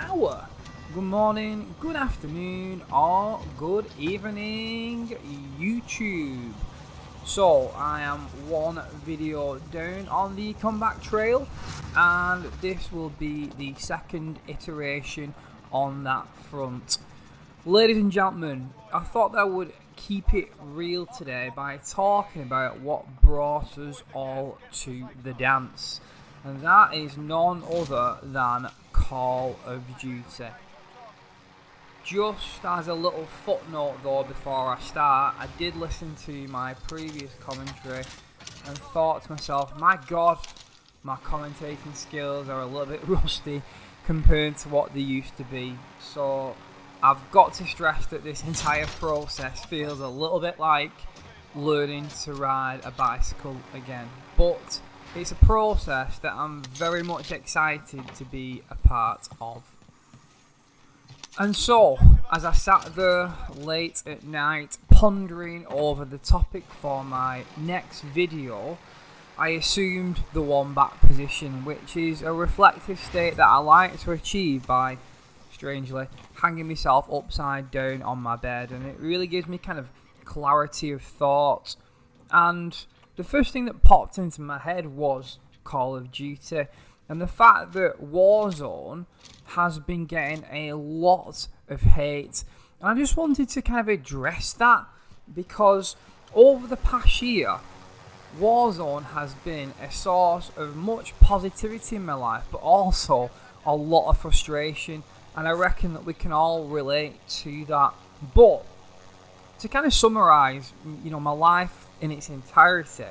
hour. Good morning, good afternoon, or good evening, YouTube. So, I am one video down on the comeback trail, and this will be the second iteration on that front. Ladies and gentlemen, I thought that I would keep it real today by talking about what brought us all to the dance. And that is none other than Call of Duty. Just as a little footnote though before I start, I did listen to my previous commentary and thought to myself, my god, my commentating skills are a little bit rusty compared to what they used to be. So I've got to stress that this entire process feels a little bit like learning to ride a bicycle again. But it's a process that I'm very much excited to be a part of. And so, as I sat there late at night pondering over the topic for my next video, I assumed the wombat position, which is a reflective state that I like to achieve by, strangely, hanging myself upside down on my bed, and it really gives me kind of clarity of thought. And the first thing that popped into my head was Call of Duty, and the fact that Warzone has been getting a lot of hate. And I just wanted to kind of address that, because over the past year, Warzone has been a source of much positivity in my life, but also a lot of frustration, and I reckon that we can all relate to that. But to kind of summarise, my life in its entirety,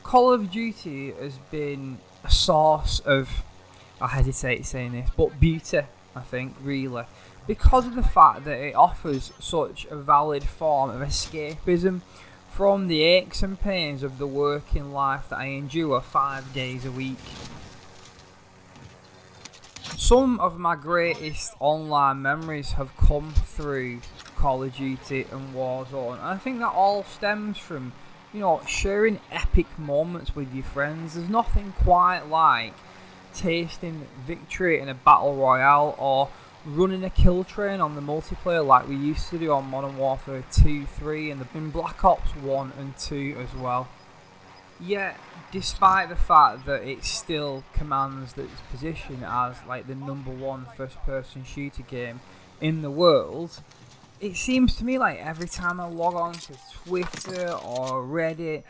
Call of Duty has been a source of, I hesitate saying this, but beauty, I think, really, because of the fact that it offers such a valid form of escapism from the aches and pains of the working life that I endure 5 days a week. Some of my greatest online memories have come through Call of Duty and Warzone, and I think that all stems from, sharing epic moments with your friends. There's nothing quite like tasting victory in a battle royale or running a kill train on the multiplayer like we used to do on Modern Warfare 2, 3 and in Black Ops 1 and 2 as well. Yet, despite the fact that it still commands its position as like the #1 first-person shooter game in the world, it seems to me like every time I log on to Twitter or Reddit,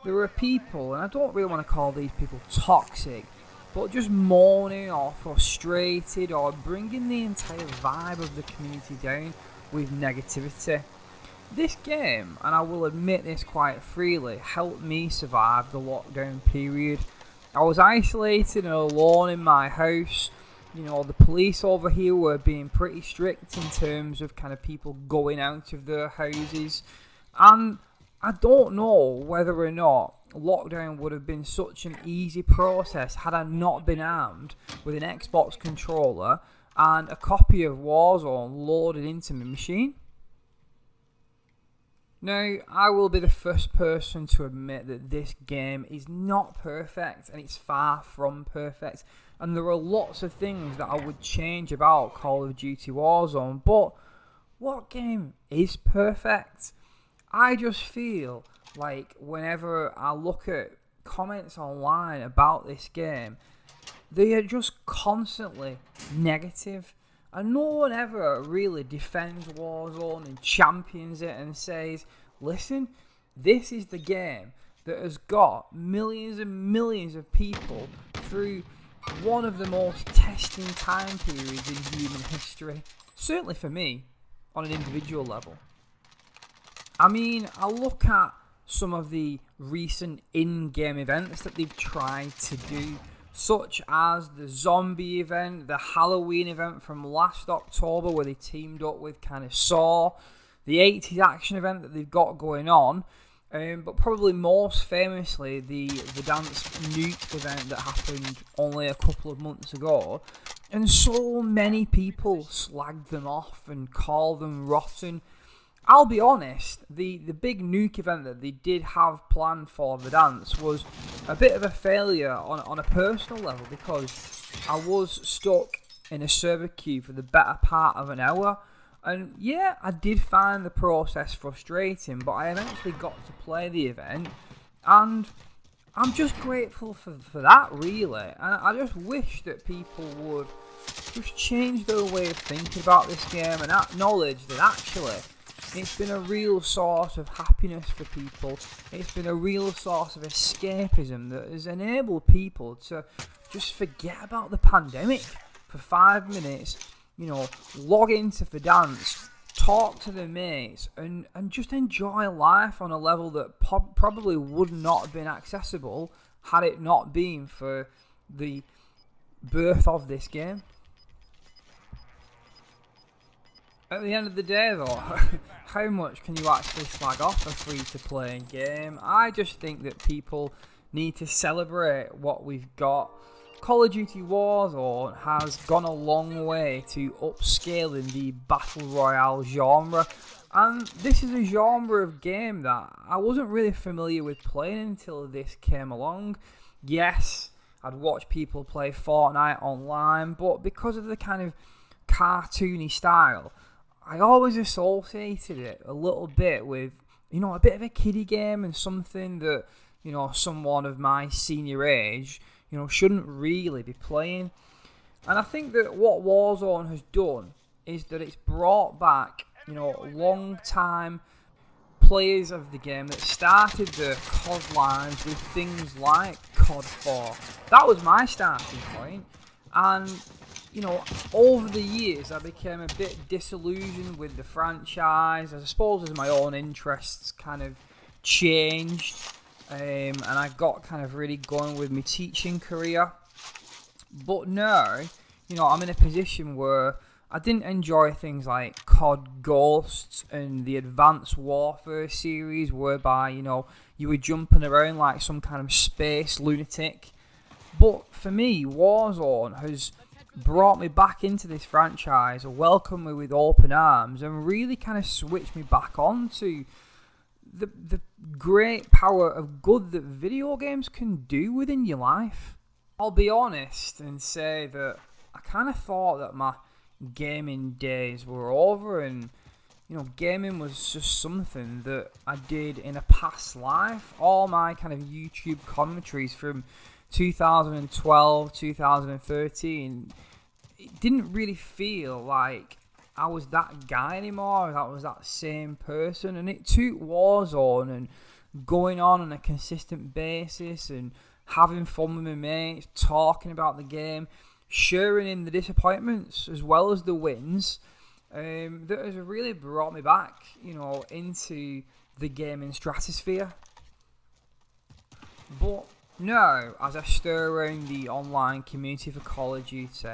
there are people, and I don't really want to call these people toxic, but just moaning or frustrated or bringing the entire vibe of the community down with negativity. This game, and I will admit this quite freely, helped me survive the lockdown period. I was isolated and alone in my house. The police over here were being pretty strict in terms of kind of people going out of their houses. And I don't know whether or not lockdown would have been such an easy process had I not been armed with an Xbox controller and a copy of Warzone loaded into my machine. Now, I will be the first person to admit that this game is not perfect, and it's far from perfect, and there are lots of things that I would change about Call of Duty Warzone, but what game is perfect? I just feel like whenever I look at comments online about this game, they are just constantly negative. And no one ever really defends Warzone and champions it and says, listen, this is the game that has got millions and millions of people through one of the most testing time periods in human history. Certainly for me, on an individual level. I mean, I look at some of the recent in-game events that they've tried to do, such as the zombie event, the Halloween event from last October where they teamed up with kind of Saw, the 80s action event that they've got going on, but probably most famously the Dance Nuke event that happened only a couple of months ago. And so many people slagged them off and called them rotten. I'll be honest, the big nuke event that they did have planned for the dance was a bit of a failure on a personal level, because I was stuck in a server queue for the better part of an hour. And yeah, I did find the process frustrating, but I eventually got to play the event, and I'm just grateful for that, really. And I just wish that people would just change their way of thinking about this game and acknowledge that actually it's been a real source of happiness for people. It's been a real source of escapism that has enabled people to just forget about the pandemic for 5 minutes, log into Verdansk, talk to their mates, and just enjoy life on a level that probably would not have been accessible had it not been for the birth of this game. At the end of the day though, how much can you actually slag off a free-to-play game? I just think that people need to celebrate what we've got. Call of Duty Warzone has gone a long way to upscaling the Battle Royale genre, and this is a genre of game that I wasn't really familiar with playing until this came along. Yes, I'd watch people play Fortnite online, but because of the kind of cartoony style, I always associated it a little bit with, a bit of a kiddie game and something that, someone of my senior age, shouldn't really be playing. And I think that what Warzone has done is that it's brought back, long-time players of the game that started the COD lines with things like COD 4. That was my starting point. And over the years, I became a bit disillusioned with the franchise. I suppose as my own interests kind of changed, and I got kind of really going with my teaching career. But now, I'm in a position where I didn't enjoy things like COD Ghosts and the Advanced Warfare series, whereby, you were jumping around like some kind of space lunatic. But for me, Warzone has brought me back into this franchise, welcomed me with open arms, and really kind of switched me back on to the great power of good that video games can do within your life. I'll be honest and say that I kind of thought that my gaming days were over, and gaming was just something that I did in a past life. All my kind of YouTube commentaries from 2012, 2013, it didn't really feel like I was that guy anymore. I was that same person, and it took Warzone and going on a consistent basis and having fun with my mates, talking about the game, sharing in the disappointments as well as the wins, that has really brought me back, into the gaming stratosphere. But now, as I stir around the online community for Call of Duty,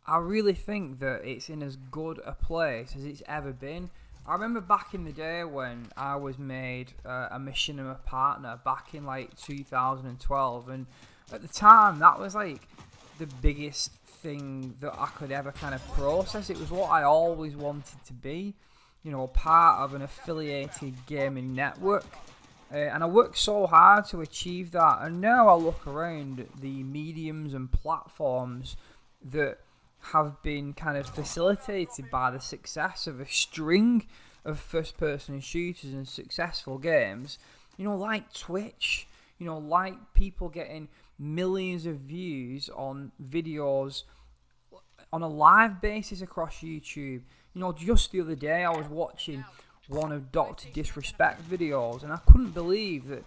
I really think that it's in as good a place as it's ever been. I remember back in the day when I was made a mission and a partner back in like 2012, and at the time that was like the biggest thing that I could ever kind of process. It was what I always wanted to be, part of an affiliated gaming network. And I worked so hard to achieve that, and now I look around the mediums and platforms that have been kind of facilitated by the success of a string of first-person shooters and successful games, like Twitch, like people getting millions of views on videos on a live basis across YouTube. Just the other day I was watching one of Dr. Disrespect videos, and I couldn't believe that,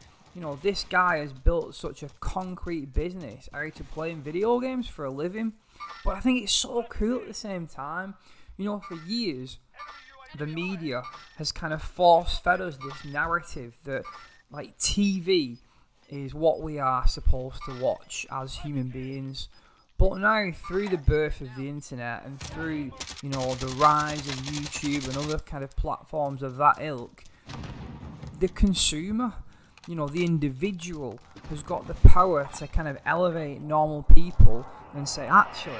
this guy has built such a concrete business out of playing video games for a living. But I think it's so cool at the same time. For years, the media has kind of force-fed us this narrative that, like, TV is what we are supposed to watch as human beings. But now, through the birth of the internet and through, the rise of YouTube and other kind of platforms of that ilk, the consumer, the individual has got the power to kind of elevate normal people and say, actually,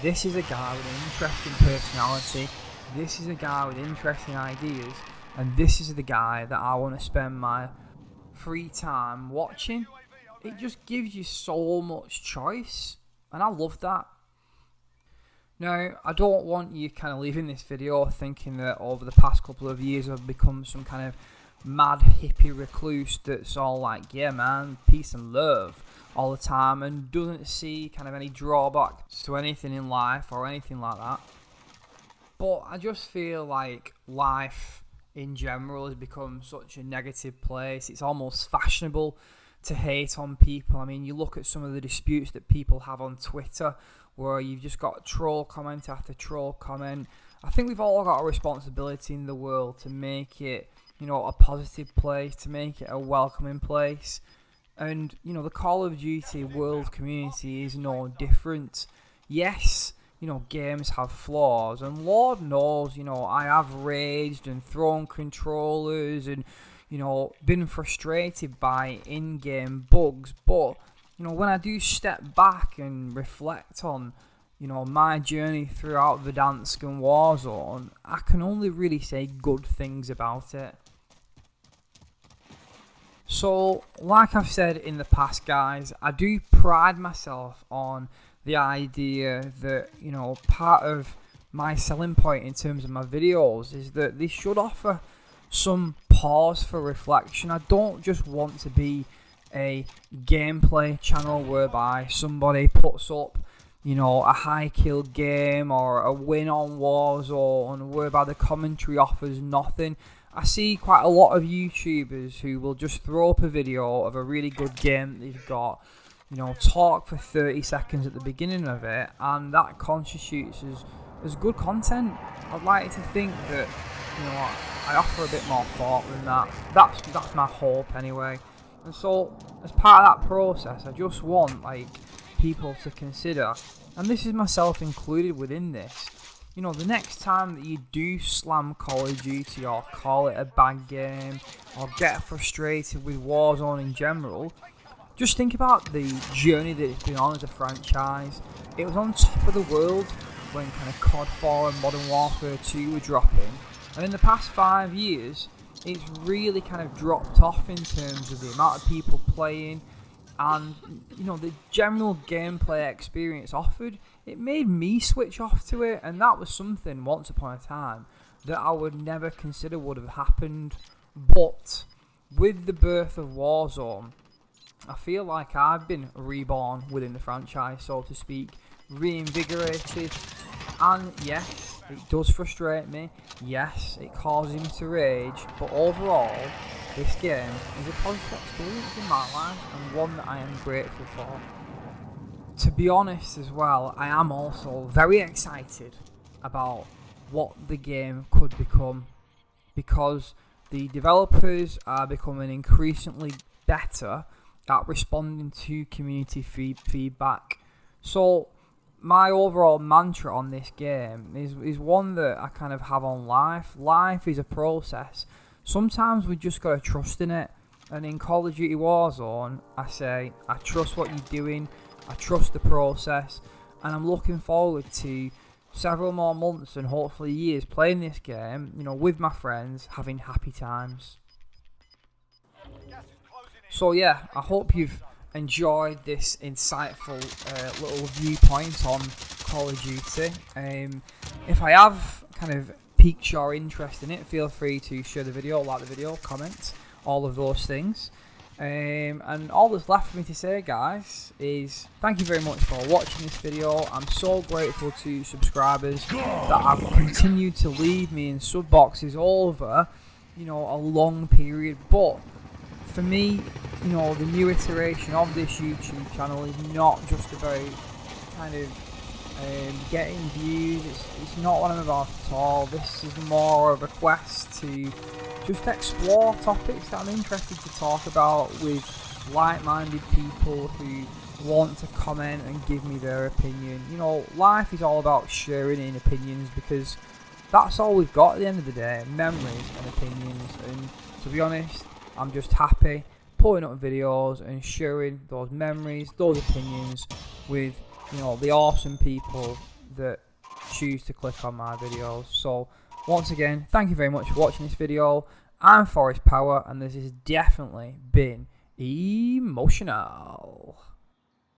this is a guy with an interesting personality, this is a guy with interesting ideas, and this is the guy that I want to spend my free time watching. It just gives you so much choice, and I love that. Now, I don't want you kind of leaving this video thinking that over the past couple of years I've become some kind of mad hippie recluse that's all like, yeah man, peace and love all the time, and doesn't see kind of any drawbacks to anything in life or anything like that. But I just feel like life in general has become such a negative place. It's almost fashionable to hate on people. I mean, you look at some of the disputes that people have on Twitter, where you've just got troll comment after troll comment. I think we've all got a responsibility in the world to make it, a positive place, to make it a welcoming place. And, the Call of Duty world community is no different. Yes, games have flaws, and Lord knows, I have raged and thrown controllers and, been frustrated by in-game bugs, but when I do step back and reflect on, my journey throughout Verdansk and Warzone, I can only really say good things about it. So, like I've said in the past, guys, I do pride myself on the idea that, part of my selling point in terms of my videos is that they should offer some pause for reflection. I don't just want to be a gameplay channel whereby somebody puts up, a high kill game or a win on Warzone whereby the commentary offers nothing. I see quite a lot of YouTubers who will just throw up a video of a really good game that they've got, talk for 30 seconds at the beginning of it, and that constitutes as good content. I'd like to think that, I offer a bit more thought than that. That's my hope anyway. And so, as part of that process, I just want people to consider, and this is myself included within this, the next time that you do slam Call of Duty or call it a bad game or get frustrated with Warzone in general, just think about the journey that it's been on as a franchise. It was on top of the world when kind of COD 4 and Modern Warfare 2 were dropping, and in the past 5 years, it's really kind of dropped off in terms of the amount of people playing and, the general gameplay experience offered. It made me switch off to it, and that was something once upon a time that I would never consider would have happened. But with the birth of Warzone, I feel like I've been reborn within the franchise, so to speak, reinvigorated, and yes, it does frustrate me, yes, it causes me to rage, but overall, this game is a positive experience in my life, and one that I am grateful for. To be honest as well, I am also very excited about what the game could become, because the developers are becoming increasingly better at responding to community feedback. So my overall mantra on this game is one that I kind of have on life. Life is a process. Sometimes we just got to trust in it. And in Call of Duty Warzone, I say, I trust what you're doing, I trust the process, and I'm looking forward to several more months and hopefully years playing this game, with my friends, having happy times. So yeah, I hope you've enjoyed this insightful little viewpoint on Call of Duty. If I have kind of piqued your interest in it, feel free to share the video, like the video, comment, all of those things. And all that's left for me to say, guys, is thank you very much for watching this video. I'm so grateful to subscribers that have continued to leave me in sub boxes over, a long period. But for me, the new iteration of this YouTube channel is not just about kind of getting views. It's not what I'm about at all. This is more of a quest to just explore topics that I'm interested to talk about with like-minded people who want to comment and give me their opinion. Life is all about sharing in opinions, because that's all we've got at the end of the day, memories and opinions. And to be honest, I'm just happy putting up videos and sharing those memories, those opinions with, the awesome people that choose to click on my videos. So once again, thank you very much for watching this video. I'm Forest Power, and this has definitely been emotional.